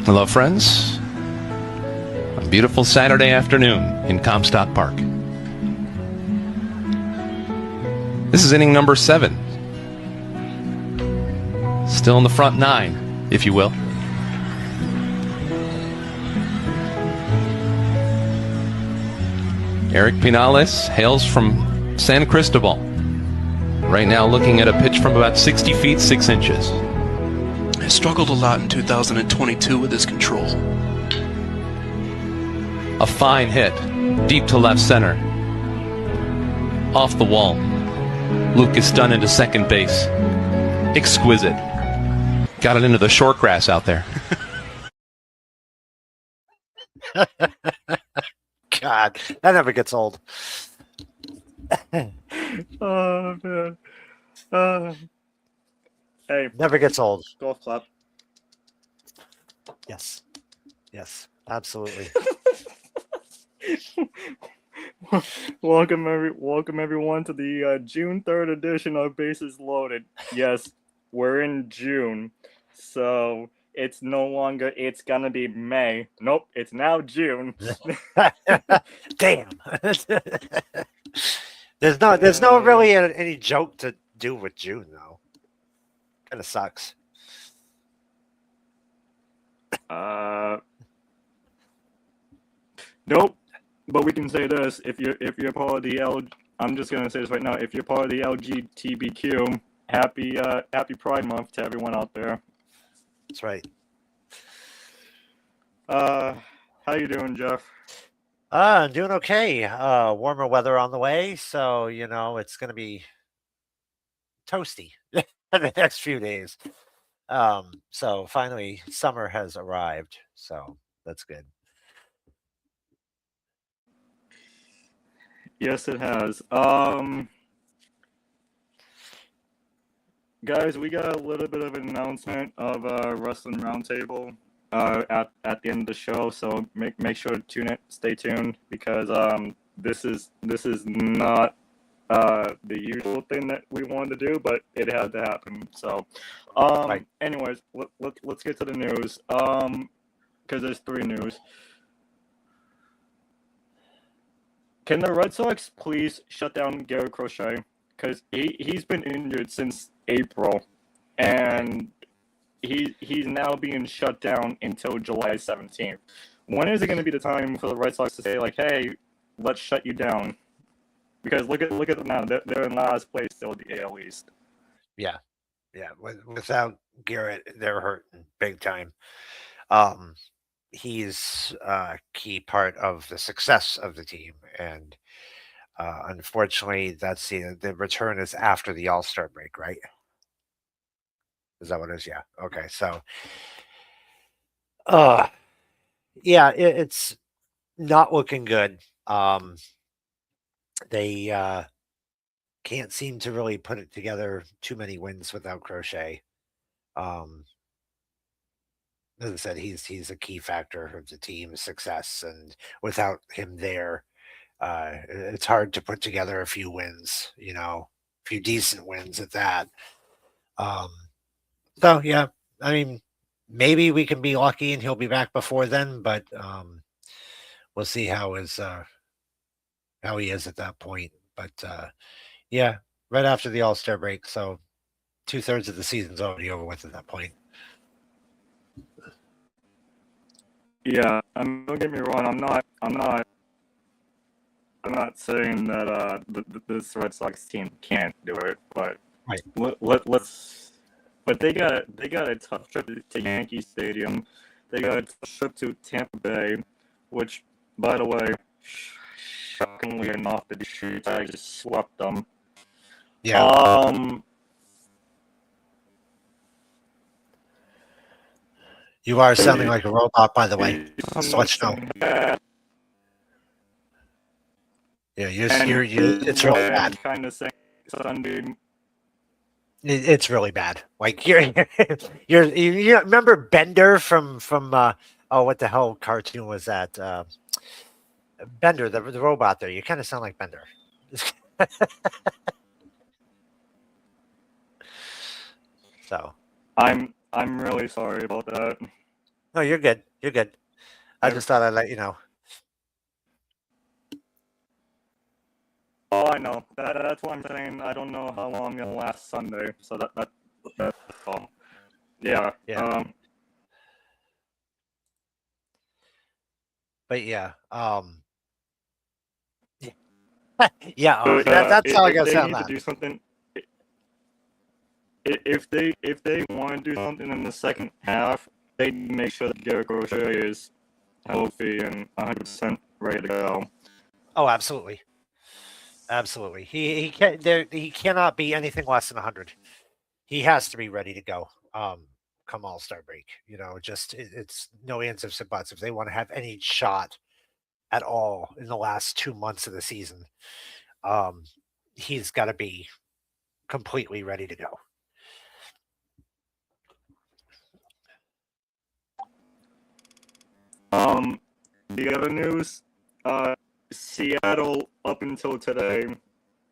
Hello, friends. A beautiful Saturday afternoon in Comstock Park. This is inning number 7. Still in the front 9, if you will. Eric Pinales hails from San Cristobal. Right now looking at a pitch from about 60 feet, 6 inches. I struggled a lot in 2022 with his control. A fine hit, deep to left center. Off the wall. Lucas Dunn into second base. Exquisite. Got it into the short grass out there. God, that never gets old. Oh, man. Hey, Never gets old. golf clap. Yes. Yes, absolutely. Welcome everyone to the June 3rd edition of Bases Loaded. Yes, we're in June, so it's no longer it's gonna be May. Nope, it's now June. Damn. There's no really any joke to do with June though. Kind of sucks. Nope. But we can say this: if you're part of the I'm just gonna say this right now. If you're part of the LGBTQ, happy Pride Month to everyone out there. That's right. How you doing, Jeff? I'm doing okay. Warmer weather on the way, so it's gonna be toasty the next few days. So finally summer has arrived, so that's good. Yes, it has. Guys, we got a little bit of an announcement of Wrestling Roundtable at the end of the show, so make sure to stay tuned because this is not the usual thing that we wanted to do, but it had to happen. So, Right. anyways, let's get to the news. Because there's 3 news. Can the Red Sox please shut down Garrett Crochet? Because he's been injured since April, and he's now being shut down until July 17th. When is it going to be the time for the Red Sox to say, like, hey, let's shut you down? Because look at them now. They're in last place still at the AL East. Yeah. Without Garrett, they're hurting big time. He's a key part of the success of the team, and unfortunately, that's the return is after the All-Star break, right? Is that what it is? Yeah. Okay. So, yeah, it's not looking good. They can't seem to really put it together. Too many wins without Crochet. As I said, he's a key factor of the team's success, and without him there, it's hard to put together a few wins. A few decent wins at that. So yeah, I mean, maybe we can be lucky and he'll be back before then, but we'll see how he is at that point. But yeah, right after the All-Star break, so 2/3 of the season's already over with at that point. Yeah, don't get me wrong. I'm not saying that this Red Sox team can't do it, but Right. let's. But they got a tough trip to Yankee Stadium. They got a tough trip to Tampa Bay, which, by the way, shockingly enough, the Detroit Tigers just swept them. Yeah. You are sounding like a robot, by the way. Just to let you know. Yeah, you're it's really bad. Kind of saying Sunday. It's really bad. Like you remember Bender from what the hell cartoon was that? Bender, the robot there. You kind of sound like Bender. So I'm really sorry about that. No, you're good. You're good. I Never- just thought I'd let you know. Oh, I know. That's what I'm saying. I don't know how long it'll last Sunday, so that's all. Yeah. Yeah. But yeah, yeah. But, That's all I if gotta they say on need to that. do something, if they want to do something in the second half, they make sure that Garrett Crochet is healthy and 100% ready to go. Oh, absolutely, absolutely. He can there. He cannot be anything less than 100. He has to be ready to go. Come All Star break. Just it's no ands ifs and buts. If they want to have any shot at all in the last 2 months of the season, um, he's got to be completely ready to go. The other news, Seattle up until today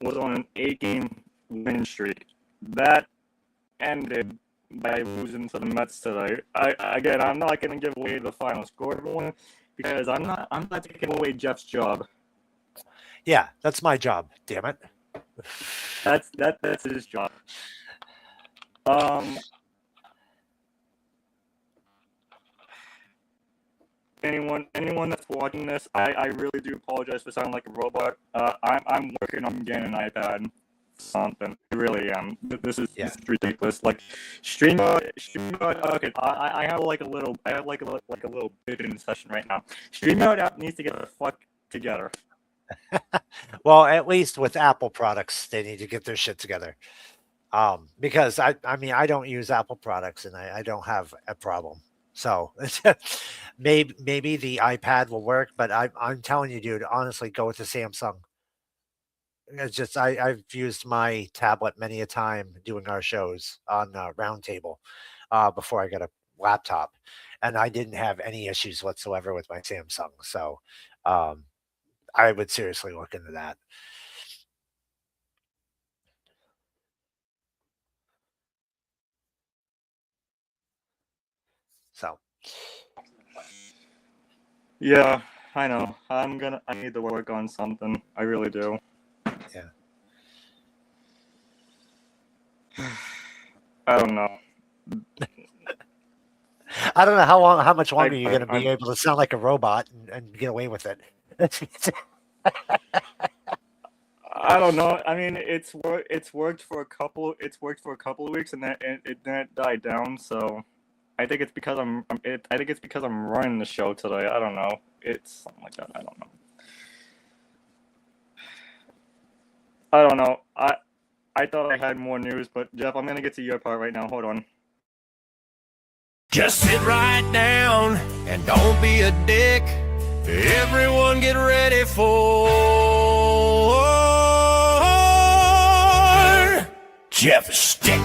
was on an 8-game win streak. That ended by losing to the Mets today. I'm not going to give away the final score, everyone, because I'm not taking away Jeff's job. Yeah, that's my job. Damn it. That's his job. Anyone that's watching this, I really do apologize for sounding like a robot. I'm working on getting an iPad, something. I really am. This is ridiculous. Like StreamYard. Okay, I have like a little bidding session right now. StreamYard app needs to get the fuck together. Well, at least with Apple products, they need to get their shit together. Because I mean, I don't use Apple products and I don't have a problem. So maybe the iPad will work, but I'm telling you, dude, honestly, go with the Samsung. It's just I've used my tablet many a time doing our shows on Roundtable before I got a laptop, and I didn't have any issues whatsoever with my Samsung. So um, I would seriously look into that. So Yeah, I know. I need to work on something. I really do. yeah. I don't know. I don't know how much longer you're going to be able to sound like a robot and get away with it. I don't know. I mean, it's worked for a couple of weeks, and then it died down. So, I think it's because I think it's because I'm running the show today. I don't know. It's something like that. I don't know. I don't know. I thought I had more news, but Jeff, I'm gonna get to your part right now. Hold on. Just sit right down and don't be a dick. Everyone get ready for Jeff Stick.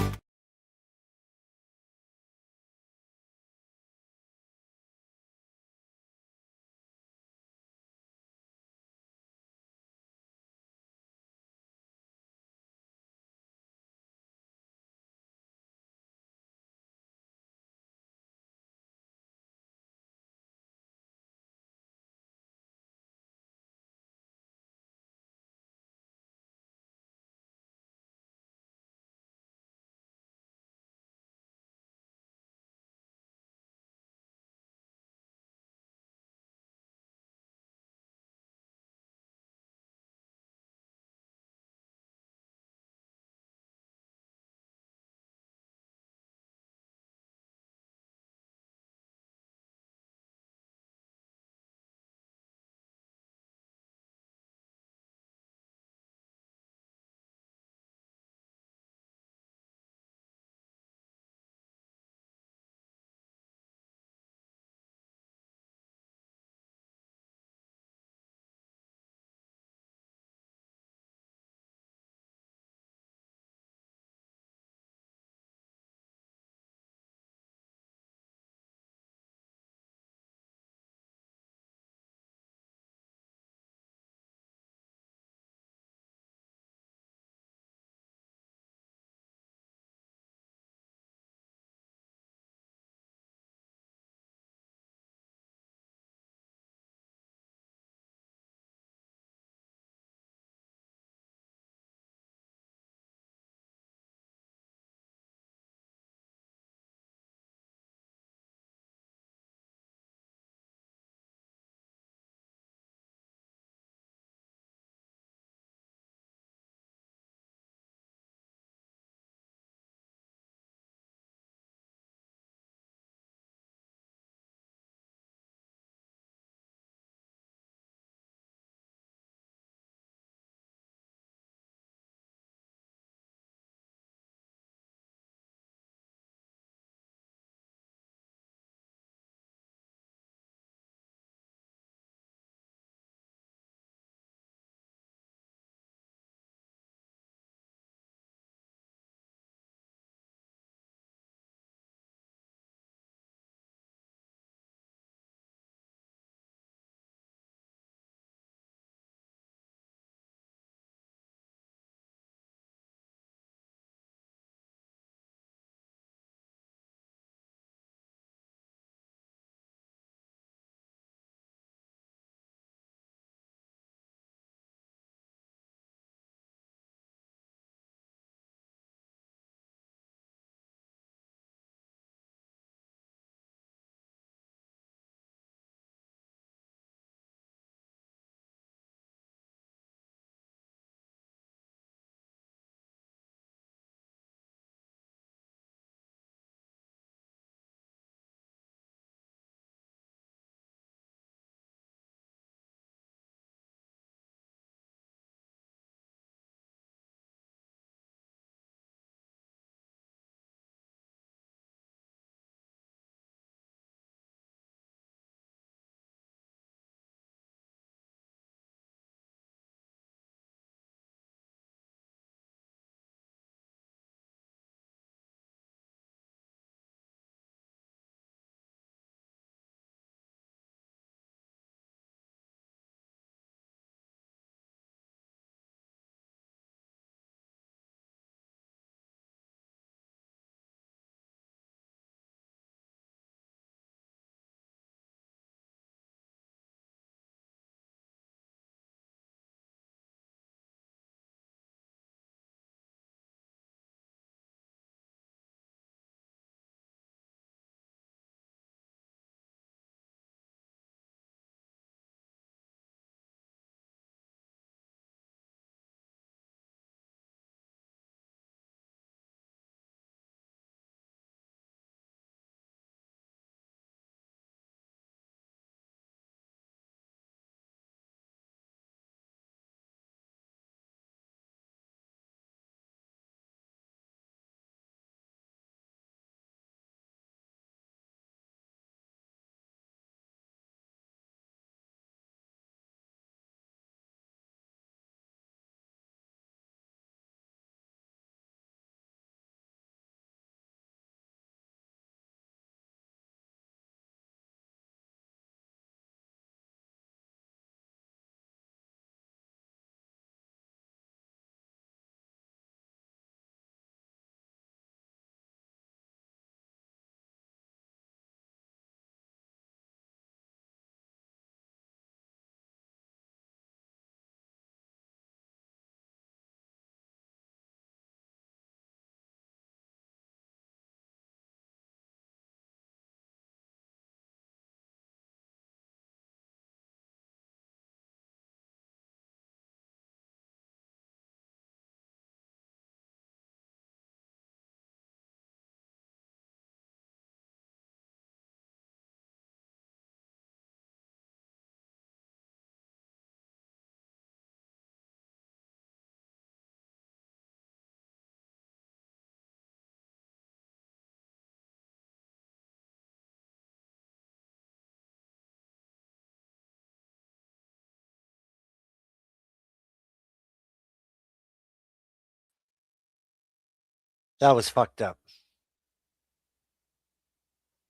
That was fucked up.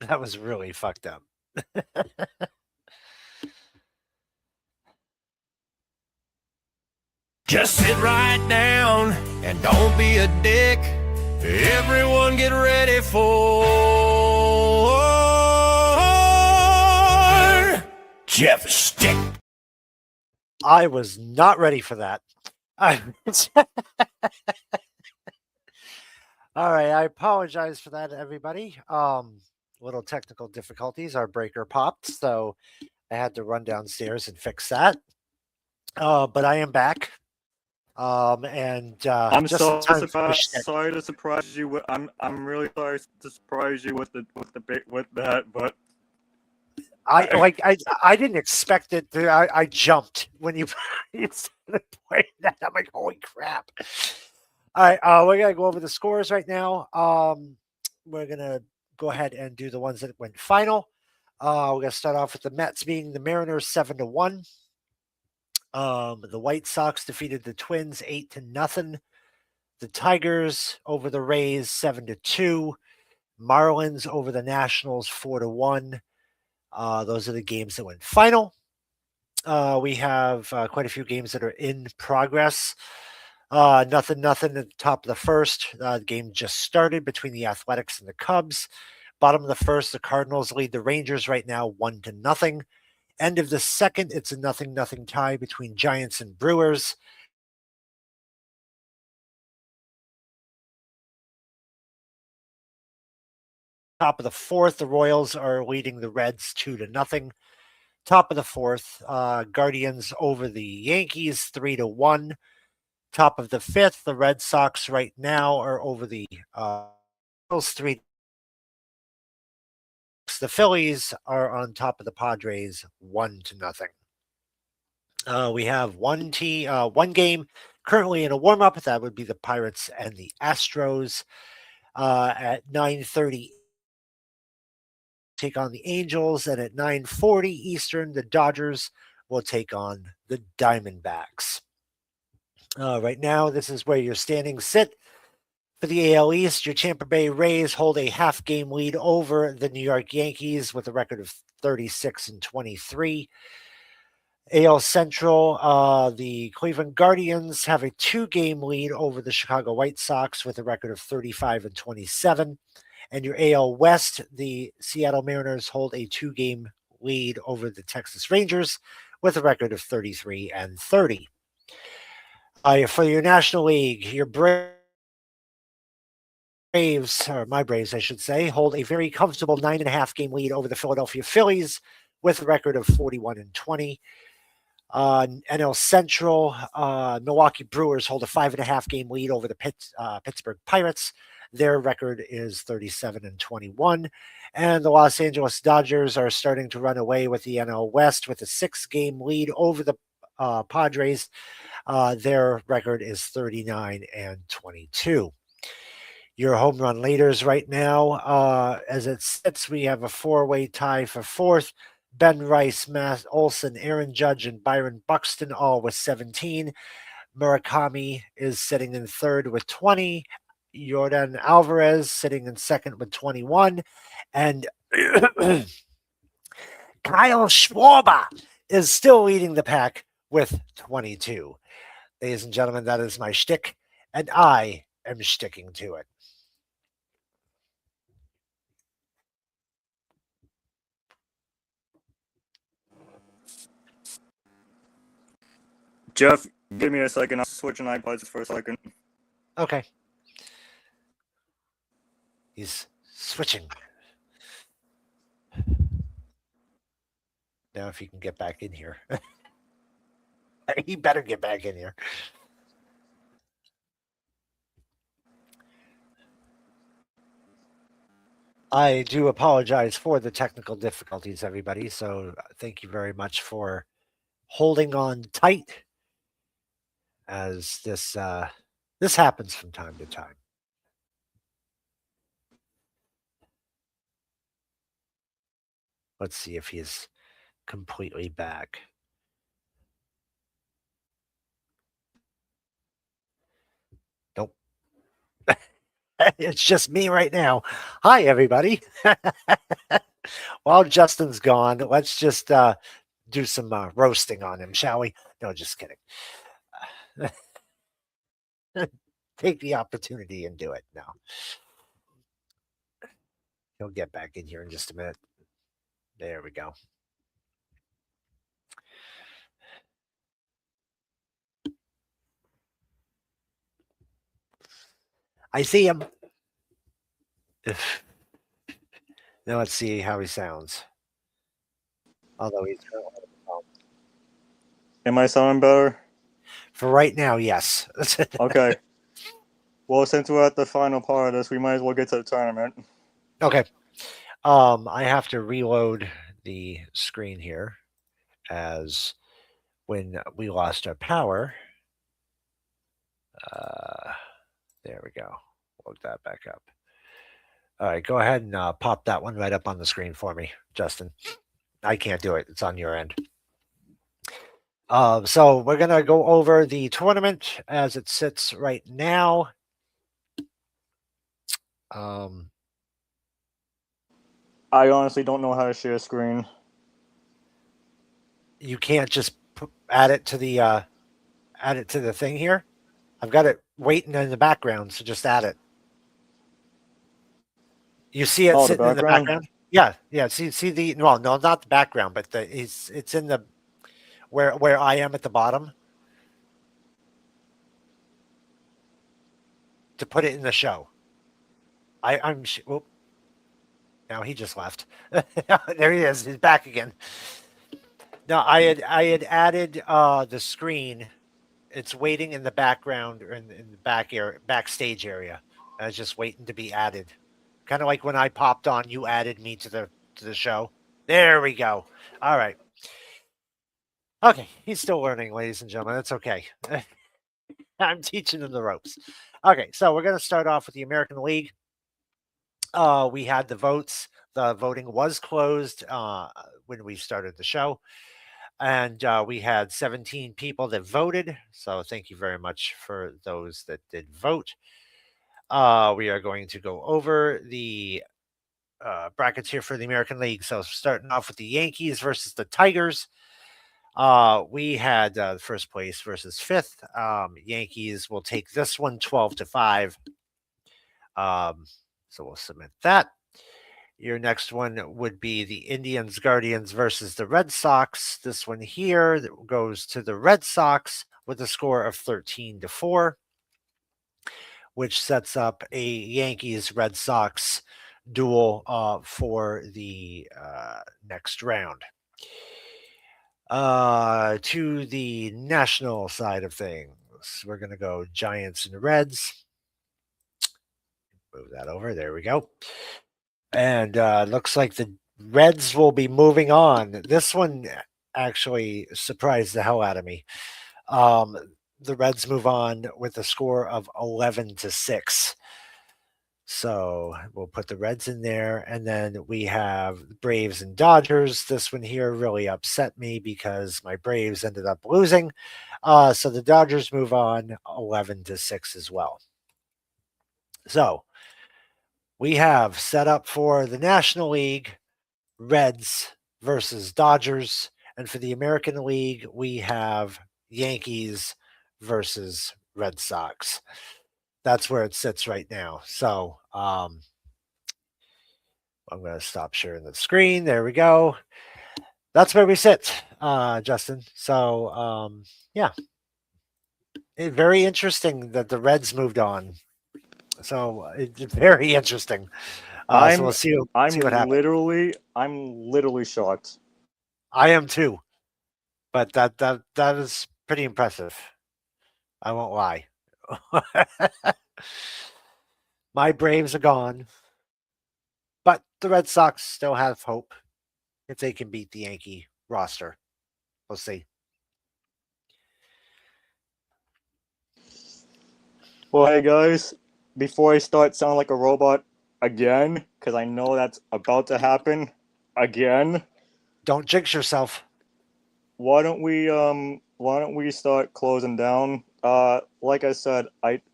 That was really fucked up. Just sit right down and don't be a dick. Everyone get ready for Jeff Stick. I was not ready for that. All right, I apologize for that, everybody. Little technical difficulties. Our breaker popped, so I had to run downstairs and fix that. But I am back. And I'm just so in time for my shtick. sorry to surprise you. I'm really sorry to surprise you with that, but I didn't expect it. I jumped when you started playing that. I'm like, holy crap! All right, we're gonna go over the scores right now. We're gonna go ahead and do the ones that went final. We're gonna start off with the Mets being the Mariners 7-1. The White Sox defeated the Twins 8-0. The Tigers over the Rays 7-2. Marlins over the Nationals 4-1. Those are the games that went final. We have quite a few games that are in progress. Nothing at the top of the first. The game just started between the Athletics and the Cubs. Bottom of the first, the Cardinals lead the Rangers right now 1-0. End of the second, it's a 0-0 tie between Giants and Brewers. Top of the fourth, the Royals are leading the Reds 2-0. Top of the fourth, Guardians over the Yankees 3-1. Top of the fifth, the Red Sox right now are over the Royals 3. The Phillies are on top of the Padres 1-0. We have one game currently in a warm-up. That would be the Pirates and the Astros. At 9:30, take on the Angels, and at 9:40 Eastern, the Dodgers will take on the Diamondbacks. Right now, this is where your standings sit. For the AL East, your Tampa Bay Rays hold a half-game lead over the New York Yankees with a record of 36-23. AL Central, the Cleveland Guardians have a 2-game lead over the Chicago White Sox with a record of 35-27. And your AL West, the Seattle Mariners hold a 2-game lead over the Texas Rangers with a record of 33-30. For your National League, your Braves, or my Braves, I should say, hold a very comfortable 9.5-game lead over the Philadelphia Phillies with a record of 41-20. NL Central, Milwaukee Brewers hold a 5.5-game lead over the Pittsburgh Pirates. Their record is 37-21. And the Los Angeles Dodgers are starting to run away with the NL West with a 6-game lead over the Padres. Their record is 39-22. Your home run leaders right now, as it sits, we have a 4-way tie for fourth. Ben Rice, Matt Olson, Aaron Judge, and Byron Buxton all with 17. Murakami is sitting in third with 20. Jordan Alvarez sitting in second with 21. And Kyle Schwarber is still leading the pack with 22. Ladies and gentlemen, that is my shtick, and I am sticking to it. Jeff, give me a second. I'll switch an iPods for a second. Okay. He's switching. Now if he can get back in here. He better get back in here. I do apologize for the technical difficulties, everybody. So thank you very much for holding on tight, as this happens from time to time. Let's see if he's completely back. Nope. It's just me right now. Hi, everybody. While Justin's gone, let's just do some roasting on him, shall we? No, just kidding. Take the opportunity and do it now. He'll get back in here in just a minute. There we go. I see him. Now let's see how he sounds. Although he's Am I sounding better? for right now, yes. Okay. Well, since we're at the final part of this, we might as well get to the tournament. Okay. I have to reload the screen here as when we lost our power. There we go. Load that back up. All right, go ahead and pop that one right up on the screen for me, Justin. I can't do it. It's on your end. So we're going to go over the tournament as it sits right now. I honestly don't know how to share a screen. You can't just add it to the thing here. I've got it waiting in the background, so just add it. You see it sitting in the background? Yeah. See the no, not the background, but it's in the where I am at the bottom. To put it in the show. I'm now he just left. There he is. He's back again. No, I had added the screen. It's waiting in the background or in the backstage area. I was just waiting to be added. Kind of like when I popped on, you added me to the show. There we go. All right. Okay, he's still learning, ladies and gentlemen. That's okay. I'm teaching him the ropes. Okay, so we're going to start off with the American League. We had the votes. The voting was closed when we started the show. And we had 17 people that voted. So thank you very much for those that did vote. We are going to go over the brackets here for the American League. So starting off with the Yankees versus the Tigers. We had first place versus fifth. Yankees will take this one 12-5. So we'll submit that. Your next one would be the Indians Guardians versus the Red Sox. This one here goes to the Red Sox with a score of 13-4, which sets up a Yankees Red Sox duel for the next round. To the national side of things, we're going to go Giants and Reds. Move that over. There we go. And looks like the Reds will be moving on. This one actually surprised the hell out of me. The Reds move on with a score of 11-6. So we'll put the Reds in there. And then we have Braves and Dodgers. This one here really upset me because my Braves ended up losing. So the Dodgers move on 11-6 as well. So we have set up for the National League, Reds versus Dodgers. And for the American League, we have Yankees versus Red Sox. That's where it sits right now. So I'm going to stop sharing the screen. There we go. That's where we sit, Justin. So, yeah. Very interesting that the Reds moved on. So it's very interesting. So we'll see what happens. I'm literally shocked. I am too, but that is pretty impressive. I won't lie. My Braves are gone, but the Red Sox still have hope if they can beat the Yankee roster. We'll see. Well, hey guys. Before I start sounding like a robot again, because I know that's about to happen again. Don't jinx yourself. Why don't we start closing down? Like I said,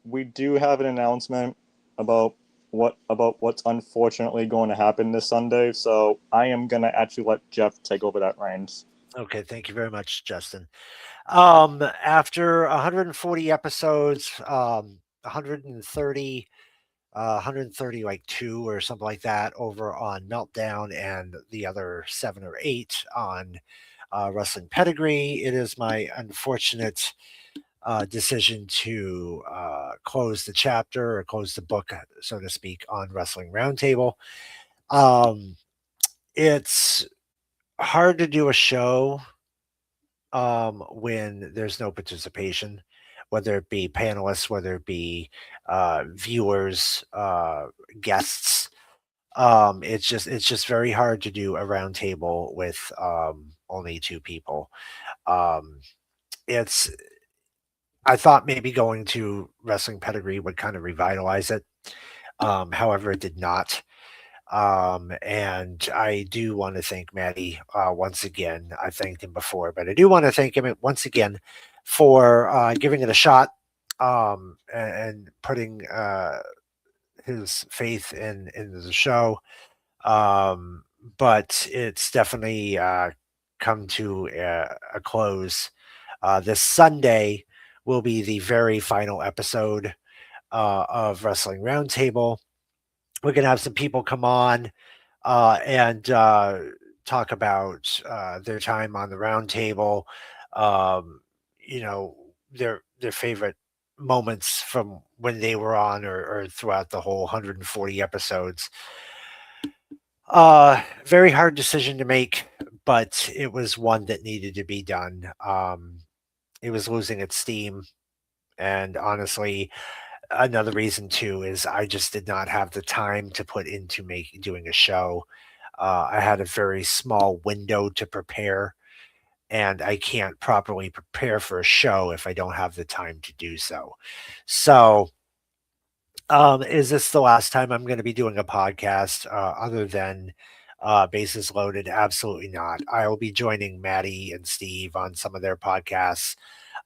we do have an announcement about what's unfortunately going to happen this Sunday. So I am gonna actually let Jeff take over that reins. Okay, thank you very much, Justin. After 140 episodes, 130, 130 like two or something like that over on Meltdown, and the other 7 or 8 on Wrestling Pedigree, it is my unfortunate decision to close the chapter or close the book, so to speak, on Wrestling Roundtable. It's hard to do a show when there's no participation, whether it be panelists, whether it be viewers, guests. It's just very hard to do a roundtable with only 2 people. It's I thought maybe going to Wrestling Pedigree would kind of revitalize it. However, it did not. And I do want to thank Maddie once again. I thanked him before, but I do want to thank him once again for giving it a shot, and putting his faith in the show. But it's definitely come to a close. This Sunday will be the very final episode of Wrestling Roundtable. We're going to have some people come on and talk about their time on the roundtable, their favorite moments from when they were on, or throughout the whole 140 episodes. Very hard decision to make, but it was one that needed to be done. It was losing its steam, and honestly, another reason too is I just did not have the time to put into doing a show. I had a very small window to prepare, and I can't properly prepare for a show if I don't have the time to do so. So, is this the last time I'm going to be doing a podcast other than Bases Loaded? Absolutely not. I will be joining Maddie and Steve on some of their podcasts.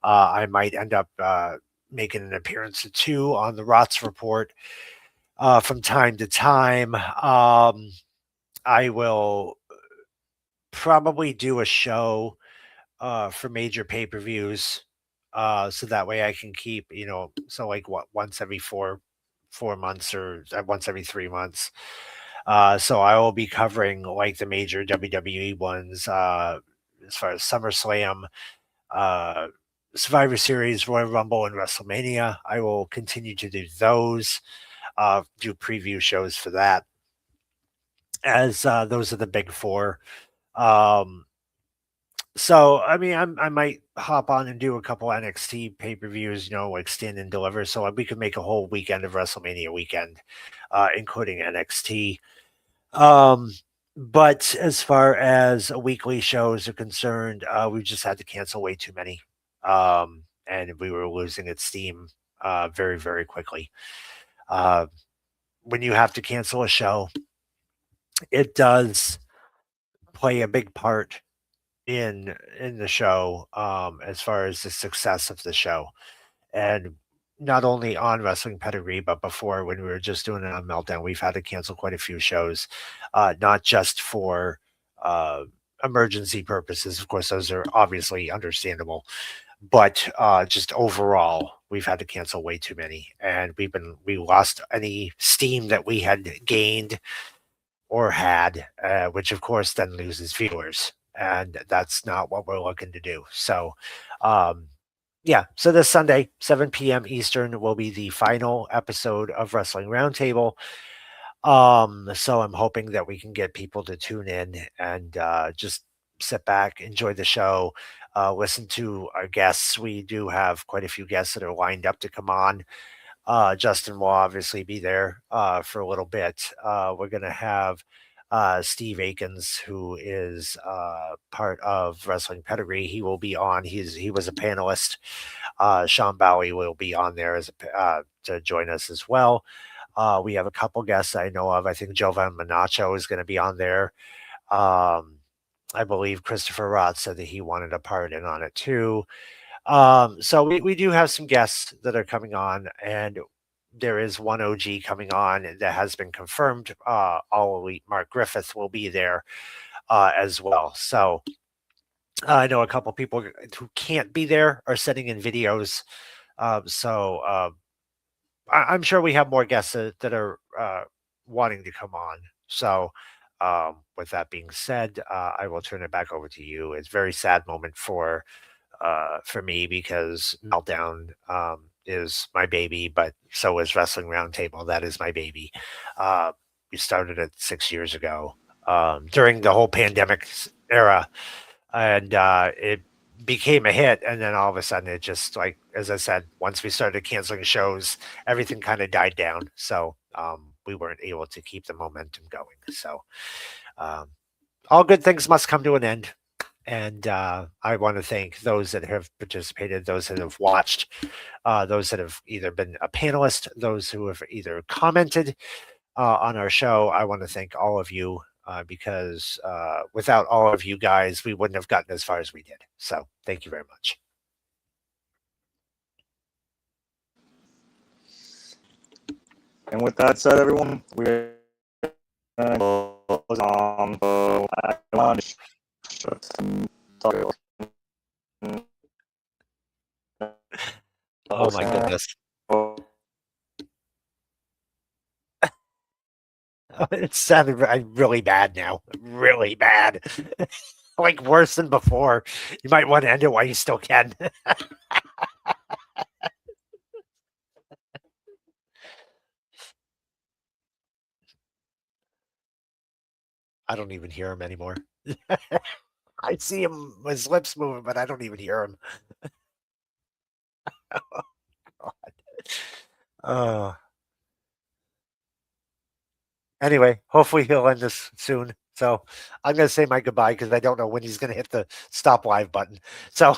I might end up making an appearance or 2 on the ROTS Report from time to time. I will probably do a show for major pay-per-views, so that way I can keep, so like once every 4 months, or once every 3 months. So I will be covering like the major WWE ones, as far as SummerSlam, Survivor Series, Royal Rumble, and WrestleMania. I will continue to do those, do preview shows for that, as those are the big 4. So I mean, I might hop on and do a couple NXT pay-per-views, like Stand and Deliver, so we could make a whole weekend of WrestleMania weekend, including NXT. But as far as weekly shows are concerned, we just had to cancel way too many. And we were losing its steam very, very quickly. When you have to cancel a show, it does play a big part in the show, as far as the success of the show. And not only on Wrestling Pedigree, but before, when we were just doing it on Meltdown, we've had to cancel quite a few shows, not just for emergency purposes. Of course, those are obviously understandable, but just overall, we've had to cancel way too many, and we lost any steam that we had gained or had, which of course then loses viewers, and that's not what we're looking to do. So, yeah, so this Sunday, 7 p.m. Eastern, will be the final episode of Wrestling Roundtable. So I'm hoping that we can get people to tune in and just sit back, enjoy the show, listen to our guests. We do have quite a few guests that are lined up to come on. Justin will obviously be there for a little bit. We're going to have Steve Akins, who is part of Wrestling Pedigree. He will be on. He was a panelist. Sean Bowie will be on there as to join us as well. We have a couple guests I know of. I think Jovan Manacho is going to be on there. I believe Christopher Roth said that he wanted a part in on it too. So we do have some guests that are coming on, and there is one OG coming on that has been confirmed. All Elite Mark Griffith will be there as well. So I know a couple people who can't be there are sending in videos. I'm sure we have more guests that are wanting to come on. So with that being said, I will turn it back over to you. It's a very sad moment for me because Meltdown is my baby, but so is Wrestling Roundtable. That is my baby. We started it 6 years ago during the whole pandemic era, and it became a hit. And then all of a sudden, it just, like as I said, once we started canceling shows, everything kind of died down. So we weren't able to keep the momentum going. So all good things must come to an end. And I want to thank those that have participated, those that have watched, those that have either been a panelist, those who have either commented on our show. I want to thank all of you because without all of you guys, we wouldn't have gotten as far as we did. So thank you very much. And with that said, everyone, we're I want to shut some talk. Oh my goodness. It sounded really bad now. Really bad. Like worse than before. You might want to end it while you still can. I don't even hear him anymore. I see him, his lips moving, but I don't even hear him. Oh, God. Anyway, hopefully he'll end this soon. So I'm going to say my goodbye because I don't know when he's going to hit the stop live button. So